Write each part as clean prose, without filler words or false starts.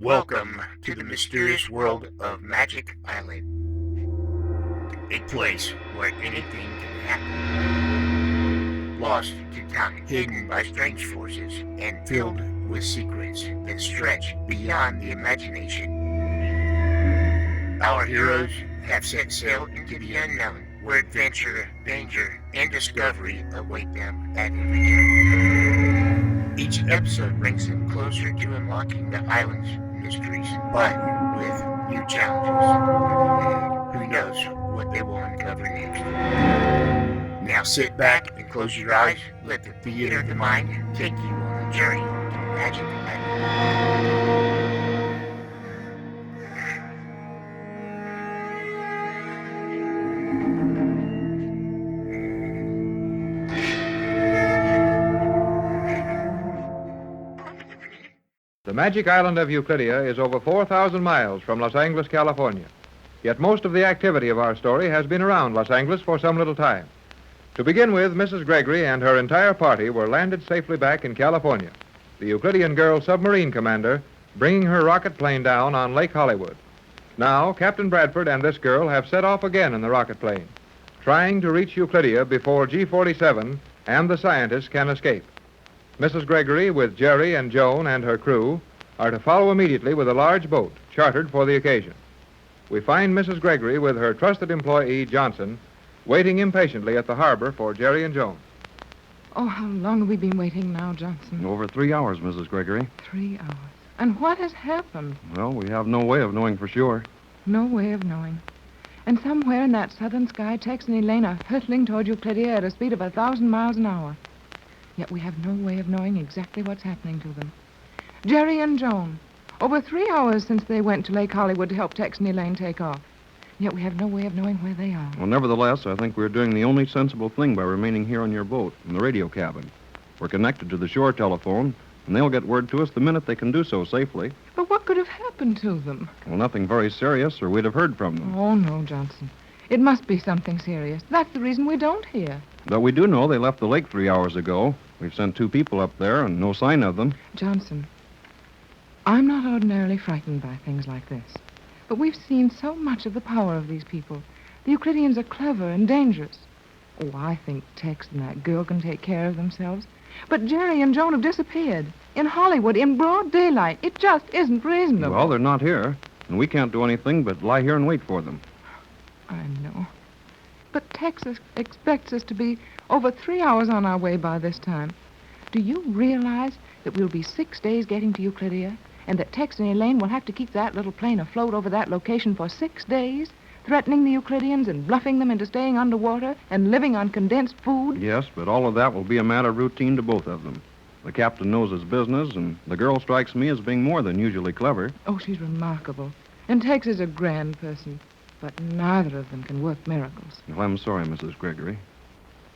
Welcome to the mysterious world of Magic Island, a place where anything can happen. Lost to time, hidden by strange forces, and filled with secrets that stretch beyond the imagination. Our heroes have set sail into the unknown, where adventure, danger, and discovery await them at every turn. Each episode brings them closer to unlocking the island's mysteries, but with new challenges. Who knows what they will uncover next? Now sit back and close your eyes. Let the theater of the mind take you on a journey to Magic Island. The magic island of Euclidia is over 4,000 miles from Los Angeles, California. Yet most of the activity of our story has been around Los Angeles for some little time. To begin with, Mrs. Gregory and her entire party were landed safely back in California, the Euclidean girl submarine commander bringing her rocket plane down on Lake Hollywood. Now, Captain Bradford and this girl have set off again in the rocket plane, trying to reach Euclidia before G-47 and the scientists can escape. Mrs. Gregory, with Jerry and Joan and her crew, are to follow immediately with a large boat chartered for the occasion. We find Mrs. Gregory with her trusted employee, Johnson, waiting impatiently at the harbor for Jerry and Joan. Oh, how long have we been waiting now, Johnson? Over 3 hours, Mrs. Gregory. 3 hours. And what has happened? Well, we have no way of knowing for sure. No way of knowing. And somewhere in that southern sky, Tex and Elaine are hurtling toward Euclidia at a speed of 1,000 miles an hour. Yet we have no way of knowing exactly what's happening to them. Jerry and Joan. Over 3 hours since they went to Lake Hollywood to help Tex and Elaine take off. Yet we have no way of knowing where they are. Well, nevertheless, I think we're doing the only sensible thing by remaining here on your boat, in the radio cabin. We're connected to the shore telephone, and they'll get word to us the minute they can do so safely. But what could have happened to them? Well, nothing very serious, or we'd have heard from them. Oh, no, Johnson. It must be something serious. That's the reason we don't hear. Though we do know they left the lake 3 hours ago. We've sent 2 people up there and no sign of them. Johnson, I'm not ordinarily frightened by things like this. But we've seen so much of the power of these people. The Euclideans are clever and dangerous. Oh, I think Tex and that girl can take care of themselves. But Jerry and Joan have disappeared. In Hollywood, in broad daylight. It just isn't reasonable. Well, they're not here, and we can't do anything but lie here and wait for them. I know. But Tex expects us to be over 3 hours on our way by this time. Do you realize that we'll be 6 days getting to Euclidia, and that Tex and Elaine will have to keep that little plane afloat over that location for 6 days, threatening the Euclideans and bluffing them into staying underwater and living on condensed food? Yes, but all of that will be a matter of routine to both of them. The captain knows his business, and the girl strikes me as being more than usually clever. Oh, she's remarkable. And Tex is a grand person. But neither of them can work miracles. Well, I'm sorry, Mrs. Gregory.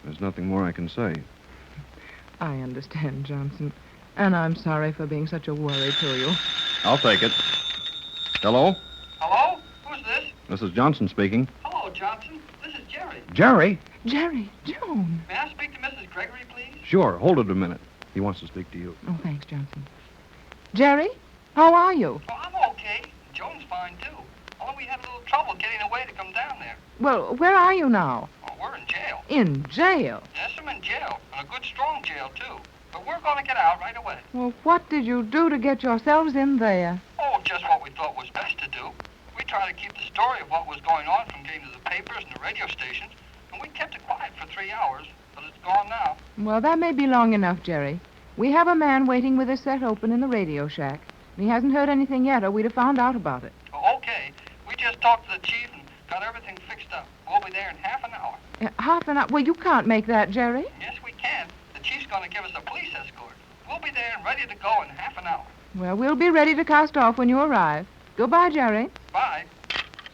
There's nothing more I can say. I understand, Johnson. And I'm sorry for being such a worry to you. I'll take it. Hello? Hello? Who's this? This is Johnson speaking. Hello, Johnson. This is Jerry. Jerry? Jerry, Joan. May I speak to Mrs. Gregory, please? Sure. Hold it a minute. He wants to speak to you. Oh, thanks, Johnson. Jerry, how are you? Oh, I'm okay. Joan's fine, too. Only we had a little trouble getting away to come down there. Well, where are you now? Oh, we're in jail. In jail? Yes, I'm in jail. And a good, strong jail, too. But we're going to get out right away. Well, what did you do to get yourselves in there? Oh, just what we thought was best to do. We tried to keep the story of what was going on from getting to the papers and the radio stations, and we kept it quiet for 3 hours, but it's gone now. Well, that may be long enough, Jerry. We have a man waiting with his set open in the radio shack. He hasn't heard anything yet, or we'd have found out about it. Oh, okay. We just talked to the chief and got everything fixed up. We'll be there in half an hour. Half an hour? Well, you can't make that, Jerry. Yes, we can. The chief's going to give us a police escort. We'll be there and ready to go in half an hour. Well, we'll be ready to cast off when you arrive. Goodbye, Jerry. Bye.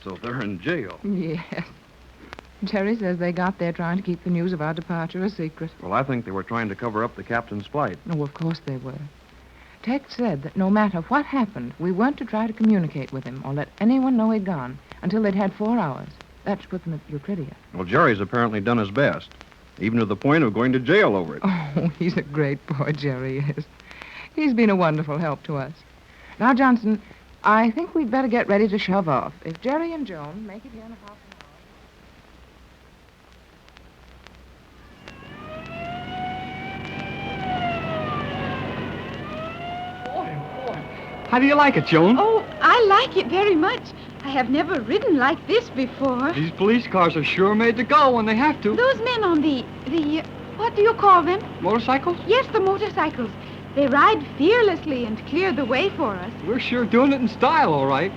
So they're in jail. Yes. Jerry says they got there trying to keep the news of our departure a secret. Well, I think they were trying to cover up the captain's flight. Oh, of course they were. Tex said that no matter what happened, we weren't to try to communicate with him or let anyone know he'd gone until they'd had 4 hours. That should put them at Euclidia. Well, Jerry's apparently done his best, even to the point of going to jail over it. Oh, he's a great boy, Jerry is. He's been a wonderful help to us. Now, Johnson, I think we'd better get ready to shove off. If Jerry and Joan make it here in a half an hour. How do you like it, Joan? Oh, I like it very much. I have never ridden like this before. These police cars are sure made to go when they have to. Those men on the what do you call them? Motorcycles? Yes, the motorcycles. They ride fearlessly and clear the way for us. We're sure doing it in style, all right.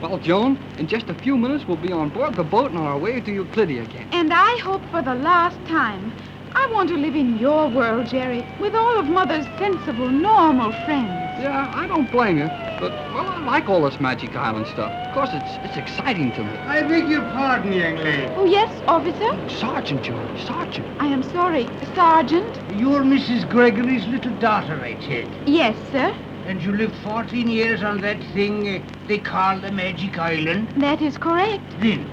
Well, Joan, in just a few minutes, we'll be on board the boat and on our way to Euclidia again. And I hope for the last time. I want to live in your world, Jerry, with all of Mother's sensible, normal friends. Yeah, I don't blame you. But, well, I like all this Magic Island stuff. Of course, it's exciting to me. I beg your pardon, young lady. Oh, yes, officer? Sergeant, Joan, Sergeant. I am sorry, Sergeant. You're Mrs. Gregory's little daughter, I take. Yes, sir. And you lived 14 years on that thing they call the Magic Island? That is correct. Then,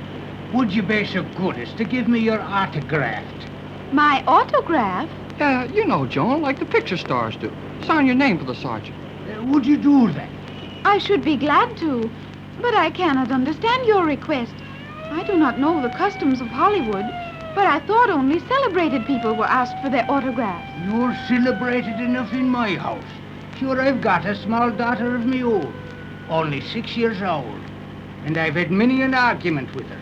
would you be so good as to give me your autograph? My autograph? Yeah, you know, Joan, like the picture stars do. Sign your name for the sergeant. Would you do that? I should be glad to, but I cannot understand your request. I do not know the customs of Hollywood, but I thought only celebrated people were asked for their autographs. You're celebrated enough in my house. Sure, I've got a small daughter of me own, only 6 years old, and I've had many an argument with her.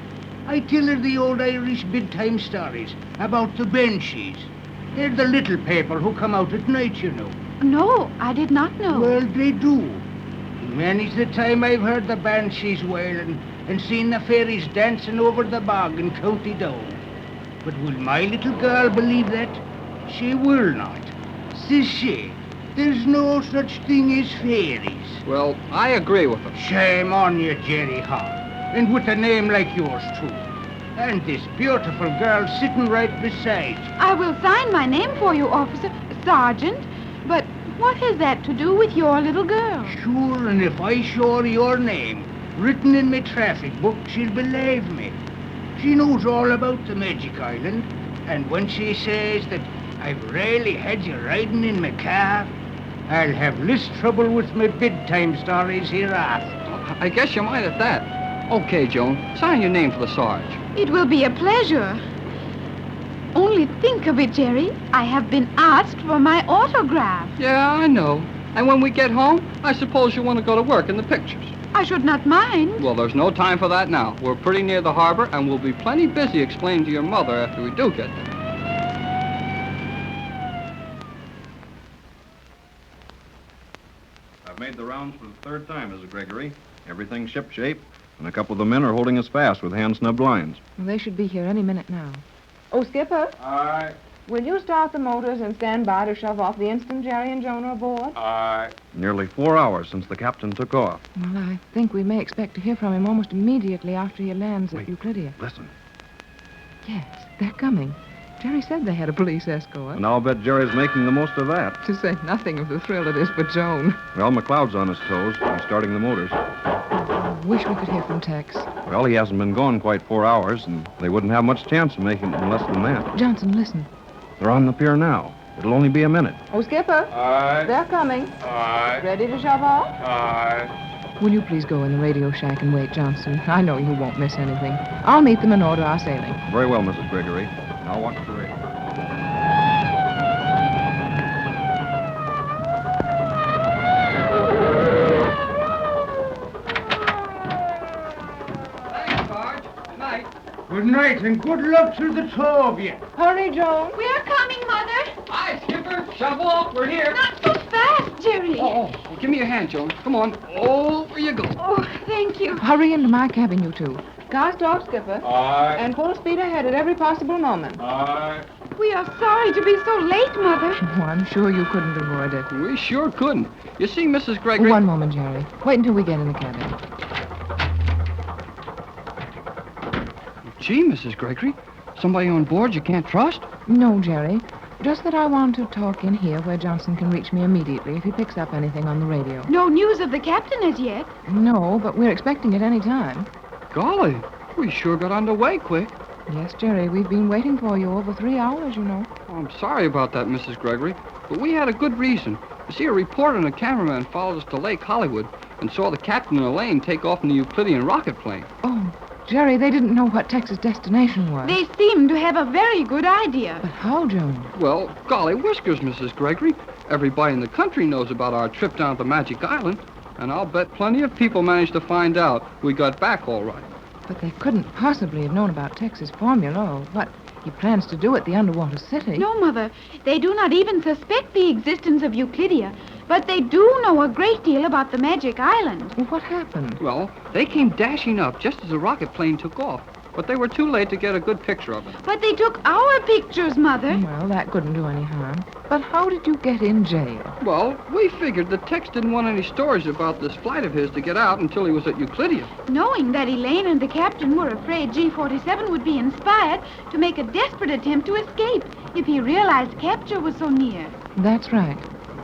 I tell her the old Irish bedtime stories about the banshees. They're the little people who come out at night, you know. No, I did not know. Well, they do. Many's the time I've heard the banshees wailing and seen the fairies dancing over the bog in County Down. But will my little girl believe that? She will not. Says she, there's no such thing as fairies. Well, I agree with her. Shame on you, Jerry Hall. And with a name like yours, too. And this beautiful girl sitting right beside you. I will sign my name for you, officer, Sergeant, but what has that to do with your little girl? Sure, and if I show her your name, written in my traffic book, she'll believe me. She knows all about the Magic Island, and when she says that I've really had you riding in my car, I'll have less trouble with my bedtime stories hereafter. I guess you might at that. Okay, Joan, sign your name for the Sarge. It will be a pleasure. Only think of it, Jerry. I have been asked for my autograph. Yeah, I know. And when we get home, I suppose you want to go to work in the pictures. I should not mind. Well, there's no time for that now. We're pretty near the harbor, and we'll be plenty busy explaining to your mother after we do get there. I've made the rounds for the third time, Mrs. Gregory. Everything's shipshape, and a couple of the men are holding us fast with hand-snubbed lines. Well, they should be here any minute now. Oh, Skipper, Aye, will you start the motors and stand by to shove off the instant Jerry and Joan are aboard? aye. Nearly 4 hours since the captain took off. Well, I think we may expect to hear from him almost immediately after he lands Wait. at Euclidia. Listen, Yes, they're coming. Jerry said they had a police escort. and I'll bet Jerry's making the most of that. To say nothing of the thrill it is for Joan. Well, McLeod's on his toes and starting the motors. I wish we could hear from Tex. Well, he hasn't been gone quite 4 hours, and they wouldn't have much chance of making it in less than that. Johnson, listen. They're on the pier now. It'll only be a minute. Oh, Skipper, Aye, they're coming. aye, Ready to shove off? aye. Will you please go in the radio shack and wait, Johnson? I know you won't miss anything. I'll meet them and order our sailing. Very well, Mrs. Gregory. I'll watch the radio. Thanks, Sarge. Good night. Good night, and good luck to the two of you. Hurry, Joan. We are coming, Mother. Hi, Skipper. Shove off. We're here. Not so fast, Jerry. Oh, give me your hand, Joan. Come on. Over you go. Oh, thank you. Hurry into my cabin, you two. Car stop, Skipper. Aye, And full speed ahead at every possible moment. aye. We are sorry to be so late, Mother. Oh, I'm sure you couldn't avoid it. We sure couldn't. You see, Mrs. Gregory... One moment, Jerry. Wait until we get in the cabin. Gee, Mrs. Gregory, somebody on board you can't trust? No, Jerry. Just that I want to talk in here where Johnson can reach me immediately if he picks up anything on the radio. No news of the captain as yet. No, but we're expecting it any time. Golly, we sure got underway quick. Yes, Jerry, we've been waiting for you over 3 hours, you know. Oh, I'm sorry about that, Mrs. Gregory, but we had a good reason. You see, a reporter and a cameraman followed us to Lake Hollywood and saw the captain and Elaine take off in the Euclidean rocket plane. Oh, Jerry, they didn't know what Tex's destination was. They seem to have a very good idea. But how, Joan? Well, golly whiskers, Mrs. Gregory. Everybody in the country knows about our trip down to Magic Island, and I'll bet plenty of people managed to find out we got back all right. But they couldn't possibly have known about Tex's formula or what he plans to do at the underwater city. No, Mother. They do not even suspect the existence of Euclidia, but they do know a great deal about the Magic Island. Well, what happened? Well, they came dashing up just as the rocket plane took off, but they were too late to get a good picture of it. But they took our pictures, Mother. Well, that couldn't do any harm. But how did you get in jail? Well, we figured that Tex didn't want any stories about this flight of his to get out until he was at Euclidia. Knowing that Elaine and the captain were afraid G-47 would be inspired to make a desperate attempt to escape if he realized capture was so near. That's right.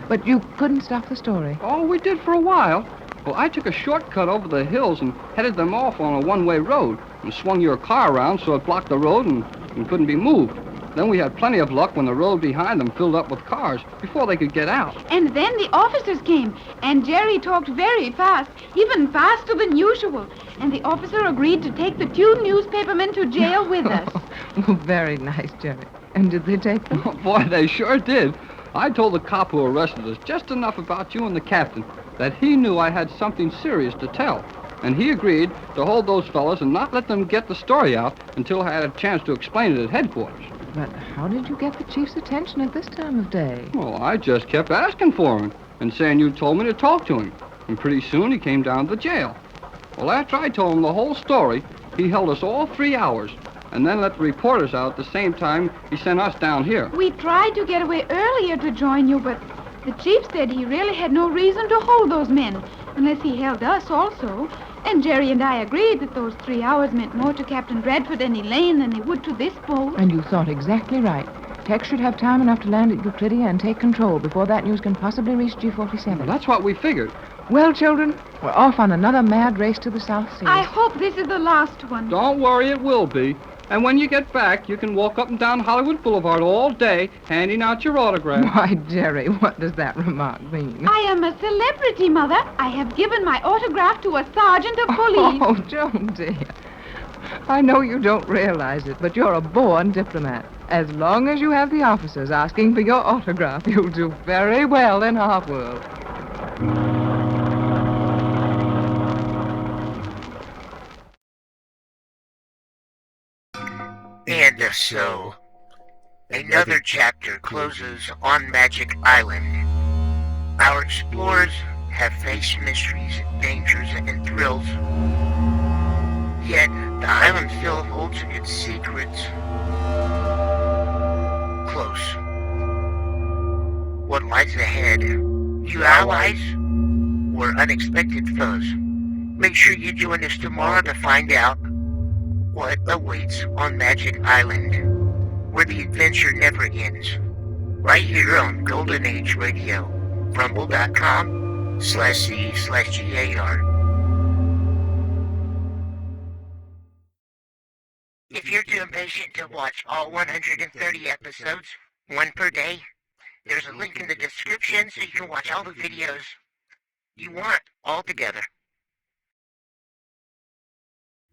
But you couldn't stop the story. Oh, we did for a while. Well, I took a shortcut over the hills and headed them off on a one-way road and swung your car around so it blocked the road and couldn't be moved. Then we had plenty of luck when the road behind them filled up with cars before they could get out. And then the officers came, and Jerry talked very fast, even faster than usual. And the officer agreed to take the two newspapermen to jail with us. Oh, very nice, Jerry. And did they take them? Oh, boy, they sure did. I told the cop who arrested us just enough about you and the captain that he knew I had something serious to tell. And he agreed to hold those fellas and not let them get the story out until I had a chance to explain it at headquarters. But how did you get the chief's attention at this time of day? Well, I just kept asking for him and saying you told me to talk to him. And pretty soon he came down to the jail. Well, after I told him the whole story, he held us all 3 hours and then let the reporters out at the same time he sent us down here. We tried to get away earlier to join you, but the chief said he really had no reason to hold those men unless he held us also. And Jerry and I agreed that those 3 hours meant more to Captain Bradford and Elaine than they would to this boat. And you thought exactly right. Tex should have time enough to land at Euclidia and take control before that news can possibly reach G-47. Well, that's what we figured. Well, children, we're off on another mad race to the South Seas. I hope this is the last one. Don't worry, it will be. And when you get back, you can walk up and down Hollywood Boulevard all day handing out your autograph. Why, Jerry, what does that remark mean? I am a celebrity, Mother. I have given my autograph to a sergeant of police. Oh, Joan, dear. I know you don't realize it, but you're a born diplomat. As long as you have the officers asking for your autograph, you'll do very well in our world. And so, another chapter closes on Magic Island. Our explorers have faced mysteries, dangers, and thrills. Yet, the island still holds its secrets close. What lies ahead? New allies? Or unexpected foes? Make sure you join us tomorrow to find out what awaits on Magic Island, where the adventure never ends. Right here on Golden Age Radio, rumble.com/C/GAR. If you're too impatient to watch all 130 episodes, one per day, there's a link in the description so you can watch all the videos you want all together.